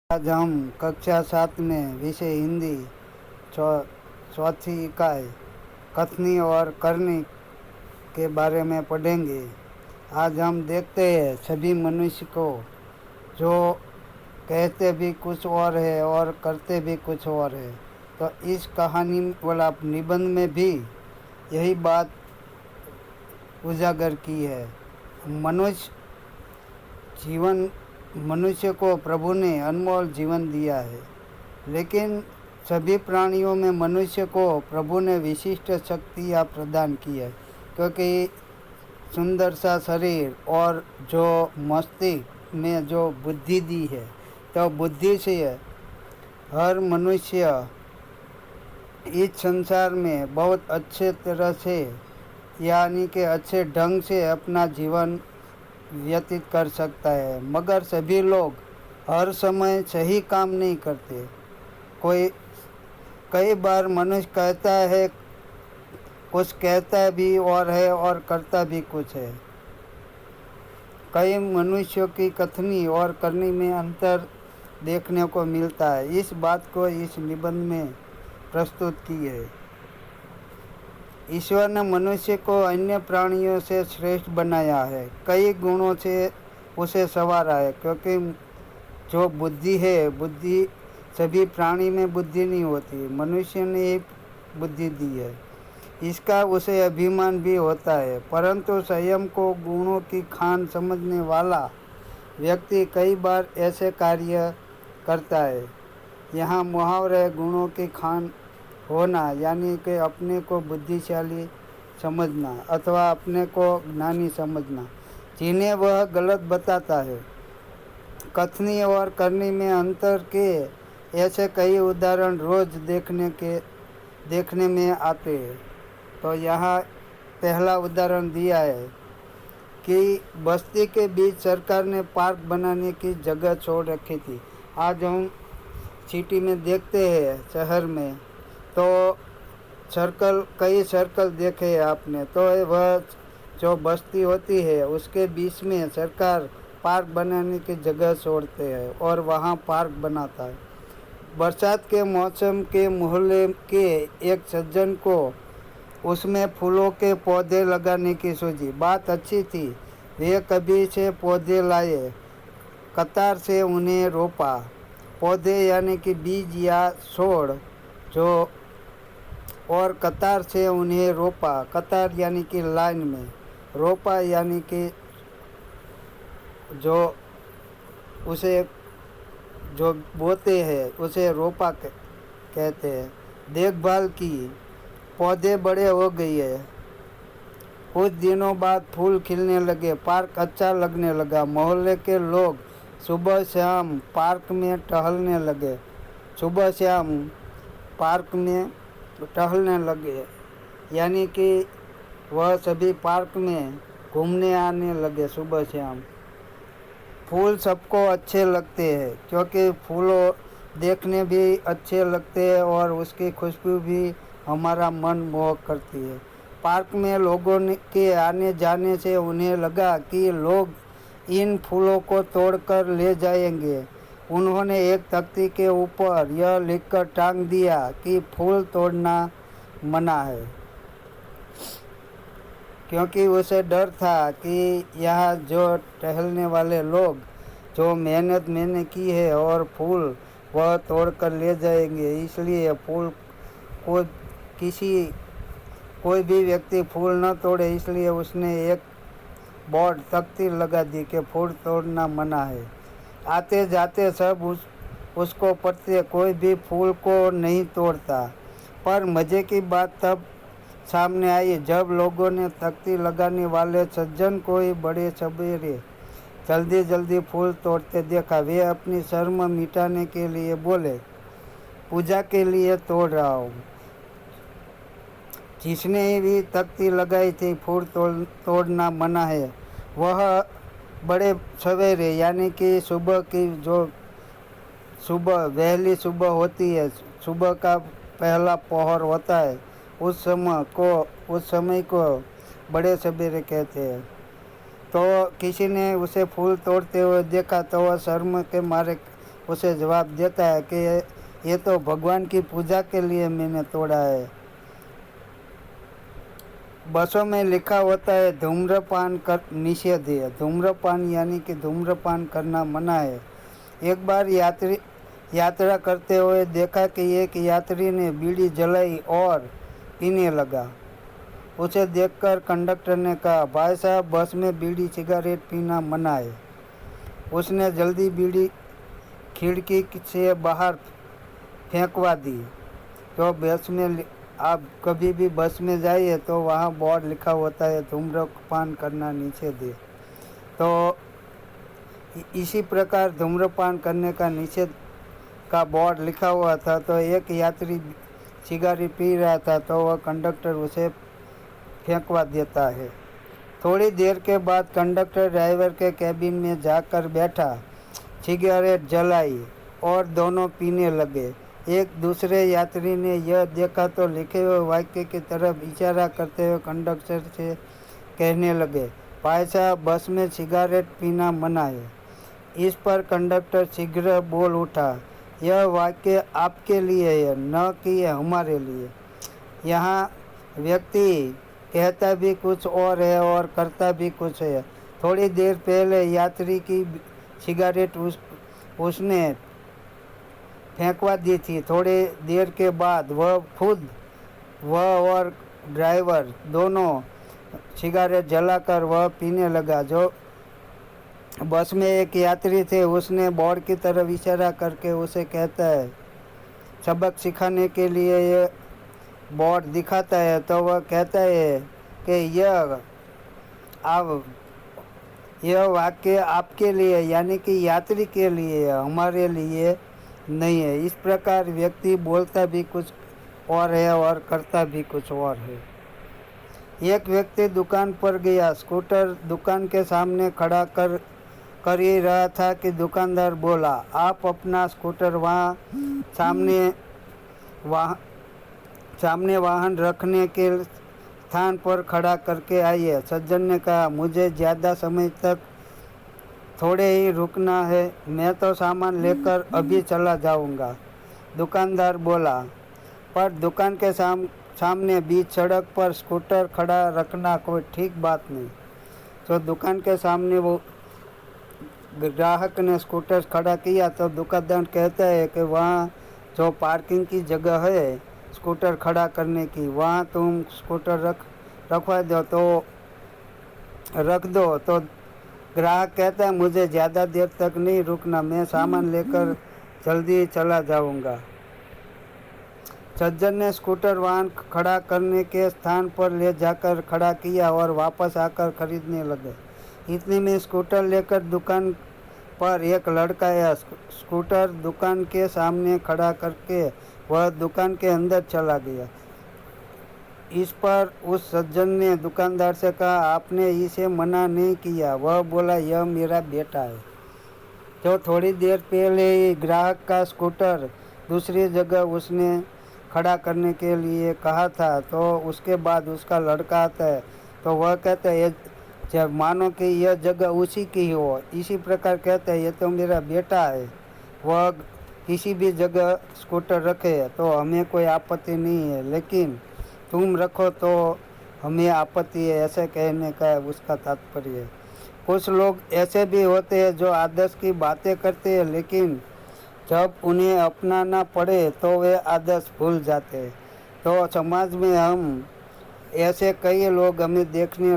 आज हम कक्षा 7 में विषय हिंदी चौ चौथी इकाई कथनी और करनी के बारे में पढ़ेंगे। आज हम देखते हैं सभी मनुष्य को जो कहते भी कुछ और है और करते भी कुछ और है। तो इस कहानी वाला निबंध में भी यही बात उजागर की है। मनुष्य को प्रभु ने अनमोल जीवन दिया है, लेकिन सभी प्राणियों में मनुष्य को प्रभु ने विशिष्ट शक्तियाँ प्रदान की है, क्योंकि सुंदर सा शरीर और जो मस्तिष्क में जो बुद्धि दी है, तो बुद्धि से हर मनुष्य इस संसार में बहुत अच्छे तरह से यानी कि अच्छे ढंग से अपना जीवन व्यतीत कर सकता है। मगर सभी लोग हर समय सही काम नहीं करते। कई बार मनुष्य कहता है कुछ, कहता भी और है और करता भी कुछ है। कई मनुष्यों की कथनी और करनी में अंतर देखने को मिलता है। इस बात को इस निबंध में प्रस्तुत की है। ईश्वर ने मनुष्य को अन्य प्राणियों से श्रेष्ठ बनाया है, कई गुणों से उसे संवारा है, क्योंकि जो बुद्धि है, बुद्धि सभी प्राणी में बुद्धि नहीं होती, मनुष्य ने ही बुद्धि दी है। इसका उसे अभिमान भी होता है, परंतु स्वयं को गुणों की खान समझने वाला व्यक्ति कई बार ऐसे कार्य करता है। यहाँ मुहावरे गुणों की खान होना यानी कि अपने को बुद्धिशाली समझना अथवा अपने को ज्ञानी समझना, जिन्हें वह गलत बताता है। कथनी और करनी में अंतर के ऐसे कई उदाहरण रोज देखने में आते हैं। तो यहाँ पहला उदाहरण दिया है कि बस्ती के बीच सरकार ने पार्क बनाने की जगह छोड़ रखी थी। आज हम सिटी में देखते हैं, शहर में, तो कई सर्कल देखे हैं आपने, तो वह जो बस्ती होती है उसके बीच में सरकार पार्क बनाने की जगह छोड़ते हैं और वहाँ पार्क बनाता है। बरसात के मौसम के मोहल्ले के एक सज्जन को उसमें फूलों के पौधे लगाने की सूझी। बात अच्छी थी। वे कभी से पौधे लाए, कतार से उन्हें रोपा। पौधे यानी कि बीज या छोड़ जो, और कतार से उन्हें रोपा। कतार यानी कि लाइन में, रोपा यानी कि जो उसे जो बोते हैं उसे रोपा कहते हैं। देखभाल की, पौधे बड़े हो गए हैं। कुछ दिनों बाद फूल खिलने लगे, पार्क अच्छा लगने लगा। मोहल्ले के लोग सुबह शाम पार्क में टहलने लगे। यानी कि वह सभी पार्क में घूमने आने लगे सुबह शाम। फूल सबको अच्छे लगते हैं, क्योंकि फूलों देखने भी अच्छे लगते हैं और उसकी खुशबू भी हमारा मन मोह करती है। पार्क में लोगों के आने जाने से उन्हें लगा कि लोग इन फूलों को तोड़कर ले जाएंगे। उन्होंने एक तख्ती के ऊपर यह लिखकर टांग दिया कि फूल तोड़ना मना है, क्योंकि उसे डर था कि यहाँ जो टहलने वाले लोग जो मेहनत मैंने की है और फूल वह तोड़ कर ले जाएंगे, इसलिए फूल को कोई भी व्यक्ति फूल न तोड़े। इसलिए उसने एक बोर्ड तख्ती लगा दी कि फूल तोड़ना मना है। आते जाते सब उसको पढ़ते, कोई भी फूल को नहीं तोड़ता। पर मज़े की बात तब सामने आई जब लोगों ने तख्ती लगाने वाले सज्जन को ही बड़े सवेरे जल्दी फूल तोड़ते देखा। वे अपनी शर्म मिटाने के लिए बोले, पूजा के लिए तोड़ रहा हूँ। जिसने भी तख्ती लगाई थी फूल तोड़ना मना है, वह बड़े सवेरे यानी कि सुबह की जो वहली सुबह होती है, सुबह का पहला पहर होता है, उस समय को बड़े सवेरे कहते हैं। तो किसी ने उसे फूल तोड़ते हुए देखा तो वह शर्म के मारे उसे जवाब देता है कि ये तो भगवान की पूजा के लिए मैंने तोड़ा है। बसों में लिखा होता है धूम्रपान कर निषेध है। धूम्रपान यानी कि धूम्रपान करना मना है। एक बार यात्रा करते हुए देखा कि एक यात्री ने बीड़ी जलाई और पीने लगा। उसे देखकर कंडक्टर ने कहा, भाई साहब, बस में बीड़ी सिगरेट पीना मना है। उसने जल्दी बीड़ी खिड़की से बाहर फेंकवा दी। तो बस में आप कभी भी बस में जाइए तो वहाँ बोर्ड लिखा होता है धूम्रपान करना निषेध है। तो इसी प्रकार धूम्रपान करने का निषेध का बोर्ड लिखा हुआ था। तो एक यात्री सिगरेट पी रहा था तो वह कंडक्टर उसे फेंकवा देता है। थोड़ी देर के बाद कंडक्टर ड्राइवर के कैबिन में जाकर बैठा, सिगरेट जलाई और दोनों पीने लगे। एक दूसरे यात्री ने यह देखा तो लिखे हुए वाक्य की तरफ इशारा करते हुए कंडक्टर से कहने लगे, भाई साहब, बस में सिगरेट पीना मना है। इस पर कंडक्टर शीघ्र बोल उठा, यह वाक्य आपके लिए है, न कि हमारे लिए। यहाँ व्यक्ति कहता भी कुछ और है और करता भी कुछ है। थोड़ी देर पहले यात्री की सिगरेट उसने फेंकवा दी थी। थोड़ी देर के बाद वह और ड्राइवर दोनों सिगरेट जलाकर वह पीने लगा। जो बस में एक यात्री थे उसने बोर्ड की तरफ इशारा करके उसे कहता है, सबक सिखाने के लिए ये बोर्ड दिखाता है। तो वह कहता है कि यह वाक्य आपके लिए यानी कि यात्री के लिए है, हमारे लिए नहीं है। इस प्रकार व्यक्ति बोलता भी कुछ और है और करता भी कुछ और है। एक व्यक्ति दुकान पर गया। स्कूटर दुकान के सामने खड़ा कर ही रहा था कि दुकानदार बोला, आप अपना स्कूटर सामने वाहन रखने के स्थान पर खड़ा करके आइए। सज्जन ने कहा, मुझे ज़्यादा समय तक थोड़े ही रुकना है, मैं तो सामान लेकर अभी चला जाऊंगा। दुकानदार बोला, पर दुकान के सामने बीच सड़क पर स्कूटर खड़ा रखना कोई ठीक बात नहीं। तो दुकान के सामने वो ग्राहक ने स्कूटर खड़ा किया तो दुकानदार कहता है कि वहाँ जो पार्किंग की जगह है स्कूटर खड़ा करने की, वहाँ तुम स्कूटर रखवा दो तो रख दो। तो ग्राहक कहता है, मुझे ज़्यादा देर तक नहीं रुकना, मैं सामान लेकर जल्दी चला जाऊंगा। सज्जन ने स्कूटर वाहन खड़ा करने के स्थान पर ले जाकर खड़ा किया और वापस आकर खरीदने लगे। इतने में स्कूटर लेकर दुकान पर एक लड़का आया। स्कूटर दुकान के सामने खड़ा करके वह दुकान के अंदर चला गया। इस पर उस सज्जन ने दुकानदार से कहा, आपने इसे मना नहीं किया। वह बोला, यह मेरा बेटा है। जो थोड़ी देर पहले ही ग्राहक का स्कूटर दूसरी जगह उसने खड़ा करने के लिए कहा था, तो उसके बाद उसका लड़का आता है तो वह कहता है, जब मानो कि यह जगह उसी की हो। इसी प्रकार कहता है, ये तो मेरा बेटा है, वह किसी भी जगह स्कूटर रखे तो हमें कोई आपत्ति नहीं है, लेकिन तुम रखो तो हमें आपत्ति है। ऐसे कहने का उसका तात्पर्य है। कुछ लोग ऐसे भी होते हैं जो आदर्श की बातें करते हैं, लेकिन जब उन्हें अपनाना पड़े तो वे आदर्श भूल जाते हैं। तो समाज में हम ऐसे कई लोग हमें देखने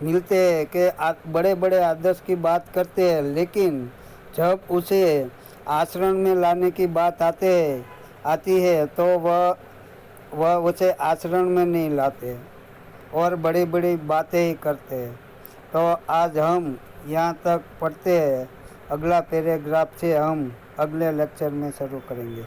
मिलते हैं कि बड़े बड़े आदर्श की बात करते हैं, लेकिन जब उसे आचरण में लाने की बात आती है तो वह उसे आचरण में नहीं लाते और बड़ी बड़ी बातें ही करते हैं। तो आज हम यहाँ तक पढ़ते हैं। अगला पैराग्राफ से हम अगले लेक्चर में शुरू करेंगे।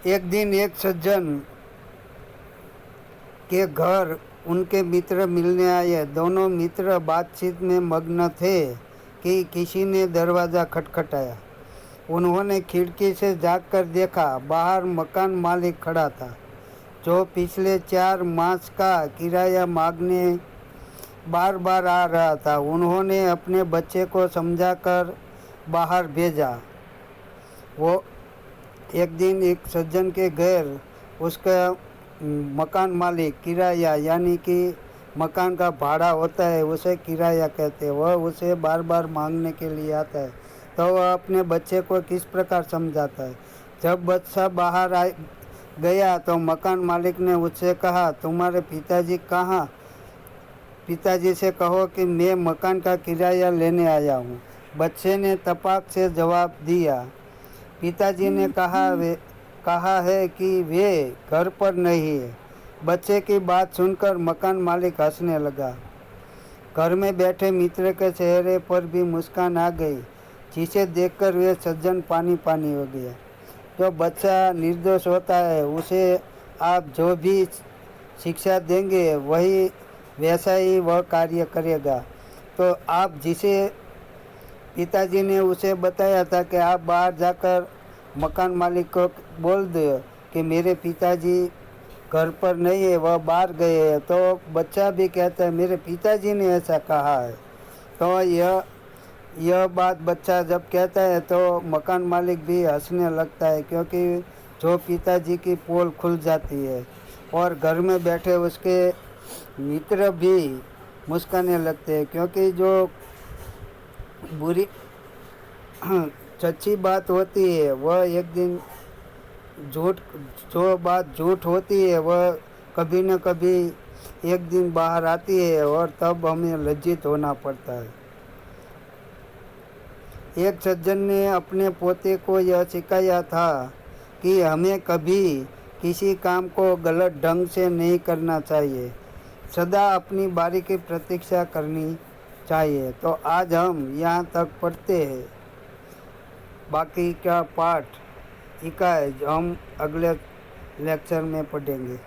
एक दिन एक सज्जन के घर उनके मित्र मिलने आए। दोनों मित्र बातचीत में मग्न थे कि किसी ने दरवाज़ा खटखटाया। उन्होंने खिड़की से झांककर देखा, बाहर मकान मालिक खड़ा था, जो पिछले 4 मास का किराया मांगने बार बार आ रहा था। उन्होंने अपने बच्चे को समझाकर बाहर भेजा। वो एक दिन एक सज्जन के घर उसका मकान मालिक, किराया यानी कि मकान का भाड़ा होता है, उसे किराया कहते हैं, वह उसे बार बार मांगने के लिए आता है। तो वह अपने बच्चे को किस प्रकार समझाता है। जब बच्चा बाहर आ गया तो मकान मालिक ने उससे कहा, तुम्हारे पिताजी कहाँ? पिताजी से कहो कि मैं मकान का किराया लेने आया हूँ। बच्चे ने तपाक से जवाब दिया। पिताजी ने कहा है कि वे घर पर नहीं है। बच्चे की बात सुनकर मकान मालिक हंसने लगा। घर में बैठे मित्र के चेहरे पर भी मुस्कान आ गई, जिसे देखकर वे सज्जन पानी पानी हो गया। जो बच्चा निर्दोष होता है उसे आप जो भी शिक्षा देंगे वही वैसा ही वह कार्य करेगा। तो आप जिसे पिताजी ने उसे बताया था कि आप बाहर जाकर मकान मालिक को बोल दो कि मेरे पिताजी घर पर नहीं है, वह बाहर गए हैं, तो बच्चा भी कहता है मेरे पिताजी ने ऐसा कहा है। तो यह बात बच्चा जब कहता है तो मकान मालिक भी हंसने लगता है, क्योंकि जो पिताजी की पोल खुल जाती है और घर में बैठे उसके मित्र भी मुस्काने लगते हैं, क्योंकि जो बुरी सच्ची बात होती है वह एक दिन जो बात झूठ होती है वह कभी न कभी एक दिन बाहर आती है और तब हमें लज्जित होना पड़ता है। एक सज्जन ने अपने पोते को यह सिखाया था कि हमें कभी किसी काम को गलत ढंग से नहीं करना चाहिए, सदा अपनी बारी की प्रतीक्षा करनी चाहिए। तो आज हम यहाँ तक पढ़ते हैं, बाकी का पाठ इकाई हम अगले लेक्चर में पढ़ेंगे।